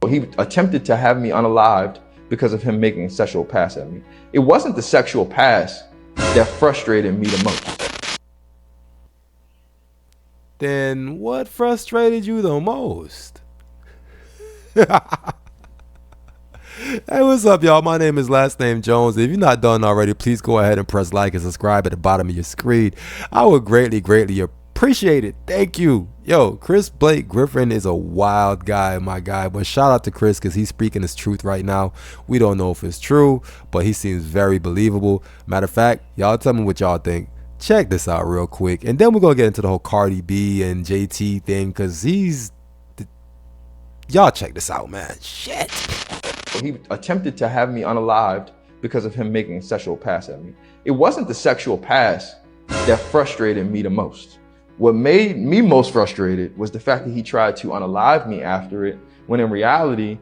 He attempted to have me unalived because of him making a sexual pass at me. It wasn't the sexual pass that frustrated me the most. Then what frustrated you the most? Hey, what's up, y'all? My name is Last Name Jones. If you're not done already, please go ahead and press like and subscribe at the bottom of your screen. I would greatly appreciate it. Thank you. Yo, Chris Blake Griffin is a wild guy, my guy. But shout out to Chris because he's speaking his truth right now. We don't know if it's true, but he seems very believable. Matter of fact, y'all tell me what y'all think. Check this out real quick. And then we're going to get into the whole Cardi B and JT thing because y'all check this out, man. Shit. He attempted to have me unalived because of him making a sexual pass at me. It wasn't the sexual pass that frustrated me the most. What made me most frustrated was the fact that he tried to unalive me after it, when in reality,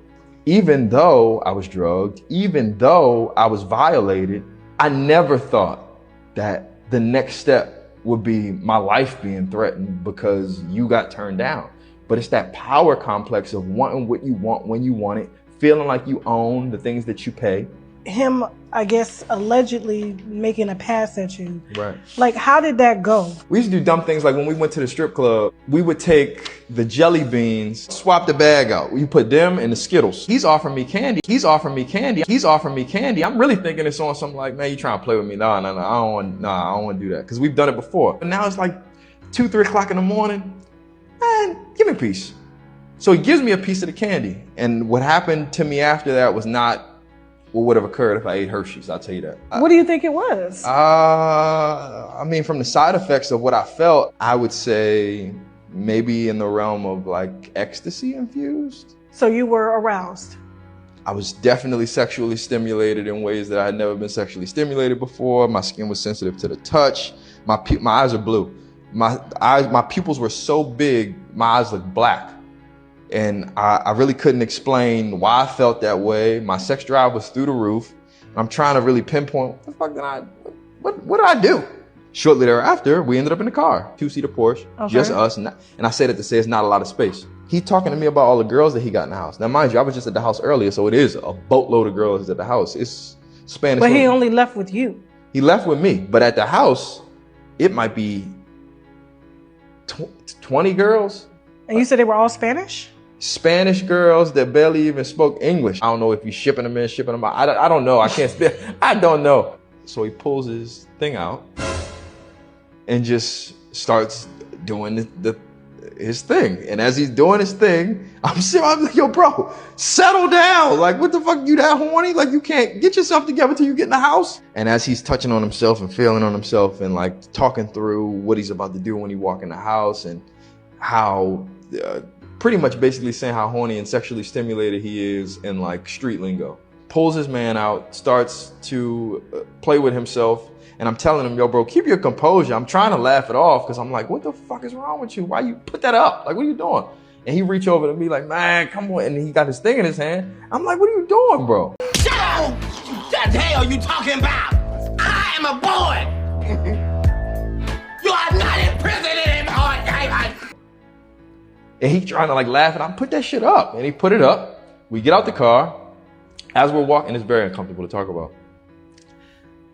even though I was drugged, even though I was violated, I never thought that the next step would be my life being threatened because you got turned down. But it's that power complex of wanting what you want when you want it, feeling like you own the things that you pay. Him, I guess, allegedly making a pass at you. Right. Like, how did that go? We used to do dumb things like when we went to the strip club, we would take the jelly beans, swap the bag out. We put them in the Skittles. He's offering me candy. He's offering me candy. He's offering me candy. I'm really thinking it's on something like, man, you trying to play with me? No, I don't want to do that. Because we've done it before. And now it's like 2, 3 o'clock in the morning. Man, give me a piece. So he gives me a piece of the candy. And what happened to me after that was not what would have occurred if I ate Hershey's, I'll tell you that. What do you think it was? I mean, from the side effects of what I felt, I would say maybe in the realm of like ecstasy infused. So you were aroused? I was definitely sexually stimulated in ways that I had never been sexually stimulated before. My skin was sensitive to the touch. My eyes are blue. My pupils were so big, my eyes looked black. And I really couldn't explain why I felt that way. My sex drive was through the roof. I'm trying to really pinpoint, what did I do? Shortly thereafter, we ended up in the car, 2-seater Porsche, just us. And I say that to say it's not a lot of space. He talking to me about all the girls that he got in the house. Now, mind you, I was just at the house earlier, so it is a boatload of girls at the house. It's Spanish. But he only left with you. He left with me, but at the house, it might be 20 girls. And you said they were all Spanish? Spanish girls that barely even spoke English. I don't know if he's shipping them in, shipping them out. I don't know. I can't speak. I don't know. So he pulls his thing out and just starts doing his thing. And as he's doing his thing, I'm like, yo, bro, settle down. Like, what the fuck? You that horny? Like, you can't get yourself together till you get in the house? And as he's touching on himself and feeling on himself and like talking through what he's about to do when he walk in the house and how pretty much basically saying how horny and sexually stimulated he is in like street lingo. Pulls his man out, starts to play with himself. And I'm telling him, yo, bro, keep your composure. I'm trying to laugh it off because I'm like, what the fuck is wrong with you? Why you put that up? Like, what are you doing? And he reach over to me like, man, come on. And he got his thing in his hand. I'm like, what are you doing, bro? Shut up! What the hell are you talking about? I am a boy! You are not in prison anymore, David! And he trying to like laugh, and I put that shit up. And he put it up. We get out the car. As we're walking, it's very uncomfortable to talk about.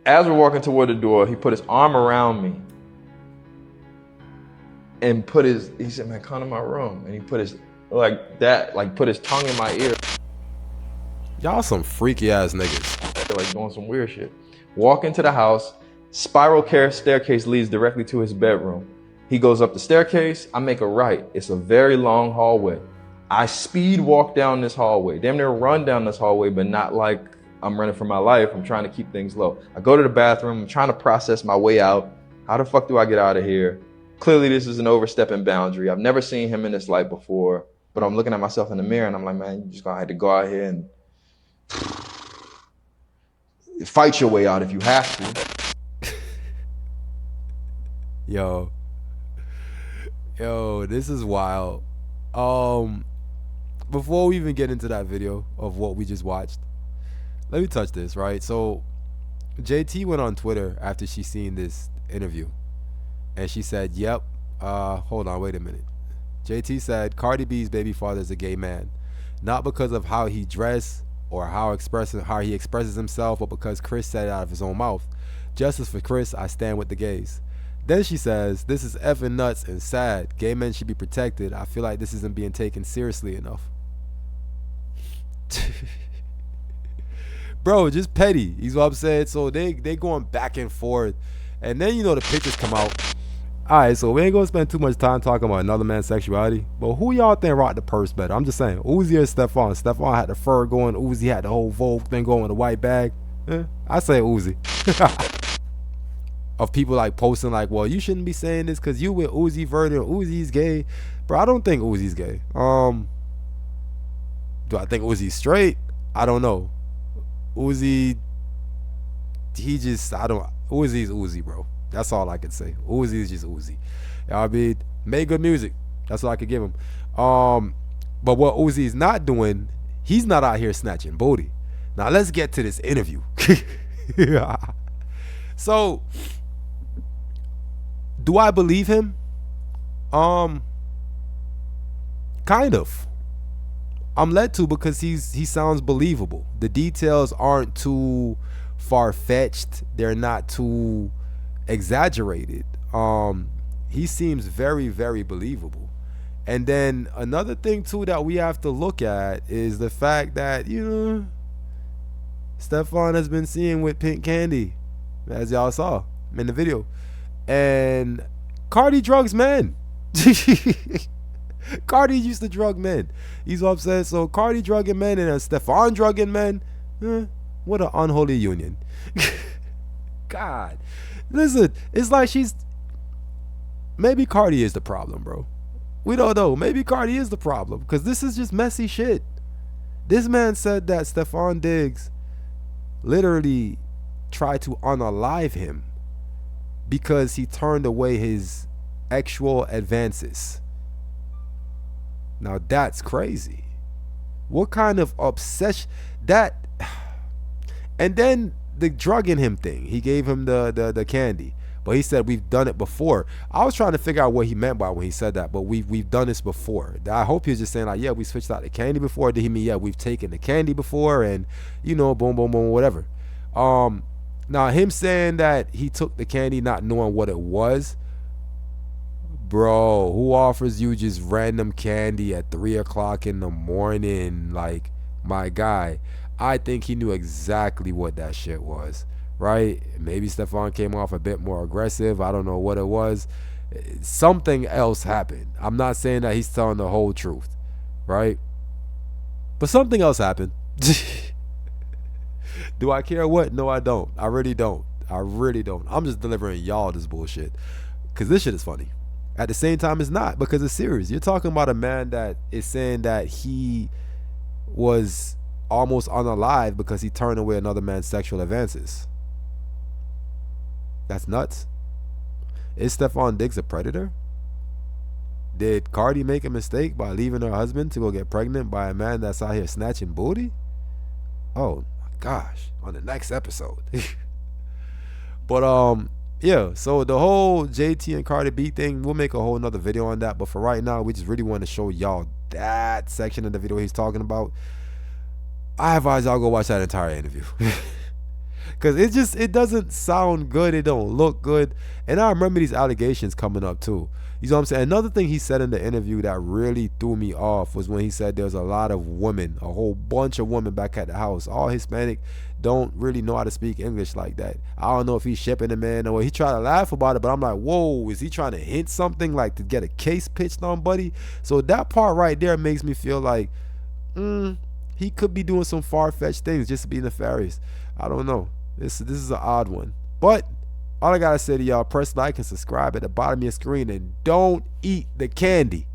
As we're walking toward the door, he put his arm around me and he said, man, come to my room. And he put his, put his tongue in my ear. Y'all some freaky ass niggas. Like doing some weird shit. Walk into the house, spiral staircase leads directly to his bedroom. He goes up the staircase, I make a right. It's a very long hallway. I speed walk down this hallway, damn near run down this hallway, but not like I'm running for my life. I'm trying to keep things low. I go to the bathroom, I'm trying to process my way out. How the fuck do I get out of here? Clearly this is an overstepping boundary. I've never seen him in this light before, but I'm looking at myself in the mirror and I'm like, man, you just gonna have to go out here and fight your way out if you have to. Yo, this is wild. Before we even get into that video of what we just watched, let me touch this, right? So JT went on Twitter after she seen this interview and she said, yep, hold on, wait a minute. JT said, Cardi B's baby father is a gay man. not because of how he dressed or how he expresses himself, but because Chris said it out of his own mouth. Justice for Chris, I stand with the gays. Then she says, this is effing nuts and sad. Gay men should be protected. I feel like this isn't being taken seriously enough. Bro, just petty. You know what I'm saying? So they going back and forth. And then, the pictures come out. All right, so we ain't going to spend too much time talking about another man's sexuality. But who y'all think rocked the purse better? I'm just saying, Uzi or Steffon? Steffon had the fur going. Uzi had the whole Vogue thing going with a white bag. I say Uzi. Of people like posting like, well, you shouldn't be saying this because you with Uzi Vert and Uzi's gay. Bro, I don't think Uzi's gay. Do I think Uzi's straight? I don't know. Uzi, Uzi's Uzi, bro. That's all I can say. Uzi is just Uzi. I mean, made good music. That's all I could give him. But what Uzi's not doing, he's not out here snatching booty. Now let's get to this interview. So, do I believe him? Kind of. I'm led to because he sounds believable. The details aren't too far-fetched. They're not too exaggerated. He seems very, very believable. And then another thing too that we have to look at is the fact that, Steffon has been seen with pink candy, as y'all saw in the video. And Cardi drugs men. Cardi used to drug men. You know what I'm saying? So Cardi drugging men and Steffon drugging men. What an unholy union. God. Listen, it's like maybe Cardi is the problem, bro. We don't know. Maybe Cardi is the problem because this is just messy shit. This man said that Steffon Diggs literally tried to unalive him because he turned away his exual advances. Now that's crazy. What kind of obsession that? And then the drugging him thing. He gave him the candy, but he said we've done it before. I was trying to figure out what he meant by when he said that, but we've done this before. I hope he was just saying like, yeah, we switched out the candy before. Did he mean, yeah, we've taken the candy before and boom, boom, boom, whatever. Now him saying that he took the candy not knowing what it was. Bro, who offers you just random candy at 3 o'clock in the morning? Like, my guy, I think he knew exactly what that shit was, right? Maybe Steffon came off a bit more aggressive. I don't know what it was. Something else happened. I'm not saying that he's telling the whole truth, right? But something else happened. Do I care what? No, I don't. I really don't. I'm just delivering y'all this bullshit because this shit is funny. At the same time, it's not because it's serious. You're talking about a man that is saying that he was almost unalive because he turned away another man's sexual advances. That's nuts. Is Steffon Diggs a predator? Did Cardi make a mistake by leaving her husband to go get pregnant by a man that's out here snatching booty? Oh my gosh, on the next episode. But yeah, so the whole JT and Cardi B thing, we'll make a whole nother video on that. But for right now, we just really want to show y'all that section of the video he's talking about. I advise y'all go watch that entire interview. Because it doesn't sound good. It don't look good. And I remember these allegations coming up too. You know what I'm saying? Another thing he said in the interview that really threw me off was when he said there's a lot of women, a whole bunch of women back at the house. All Hispanic, don't really know how to speak English like that. I don't know if he's shipping them in or he tried to laugh about it, but I'm like, whoa, is he trying to hint something like to get a case pitched on buddy? So that part right there makes me feel like he could be doing some far-fetched things just to be nefarious. I don't know. This is an odd one. But all I gotta say to y'all, press like and subscribe at the bottom of your screen and don't eat the candy.